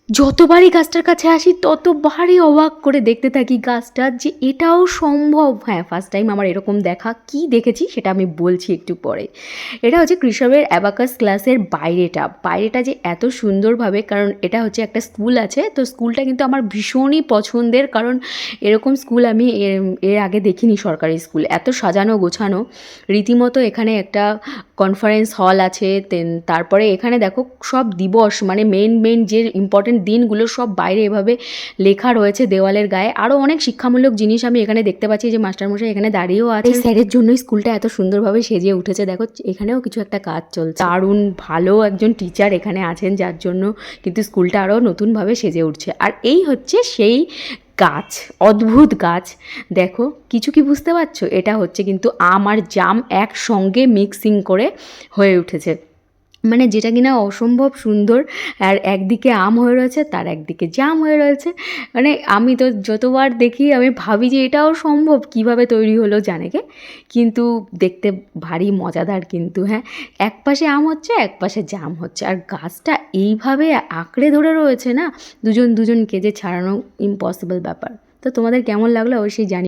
যতবারই গাছটার কাছে আসি ততবারই অবাক করে দেখতে থাকি গাছটা, যে এটাও সম্ভব। হ্যাঁ, ফার্স্ট টাইম আমার এরকম দেখা। কি দেখেছি সেটা আমি বলছি একটু পরে। এটা হচ্ছে কৃষবের অ্যাবাকাস ক্লাসের বাইরেটা যে এত সুন্দরভাবে, কারণ এটা হচ্ছে একটা স্কুল আছে, তো স্কুলটা কিন্তু আমার ভীষণই পছন্দের, কারণ এরকম স্কুল আমি এর আগে দেখিনি। সরকারি স্কুল এত সাজানো গোছানো, রীতিমতো এখানে একটা কনফারেন্স হল আছে। তারপরে এখানে দেখো সব দিবস, মানে মেন যে ইম্পর্টেন্ট দিনগুলো সব বাইরে এভাবে লেখা রয়েছে দেওয়ালের গায়ে। আরও অনেক শিক্ষামূলক জিনিস আমি এখানে দেখতে পাচ্ছি, যে মাস্টারমশাই এখানে দাঁড়িয়েও আছে। এই স্যারের জন্যই স্কুলটা এত সুন্দরভাবে সেজে উঠেছে। দেখো এখানেও কিছু একটা কাজ চলছে। দারুণ ভালো একজন টিচার এখানে আছেন, যার জন্য কিন্তু স্কুলটা আরও নতুনভাবে সেজে উঠছে। আর এই হচ্ছে সেই গাছ, অদ্ভুত গাছ। দেখো কিছু কি বুঝতে পারছো? এটা হচ্ছে কিন্তু আম আর জাম একসঙ্গে মিক্সিং করে হয়ে উঠেছে, মানে যেটা কিনা অসম্ভব সুন্দর। আর একদিকে আম হয়ে রয়েছে, তার একদিকে জাম হয়ে রয়েছে। মানে আমি তো যতবার দেখি আমি ভাবি যে এটাও সম্ভব, কিভাবে তৈরি হলো জানে কে। কিন্তু দেখতে ভারী মজাদার কিন্তু। হ্যাঁ, এক পাশে আম হচ্ছে, এক পাশে জাম হচ্ছে, আর গাছটা এইভাবে আঁকড়ে ধরে রয়েছে না দুজনকে, যে ছাড়ানো ইম্পসিবল ব্যাপার। তো তোমাদের কেমন লাগলো অবশ্যই জানি।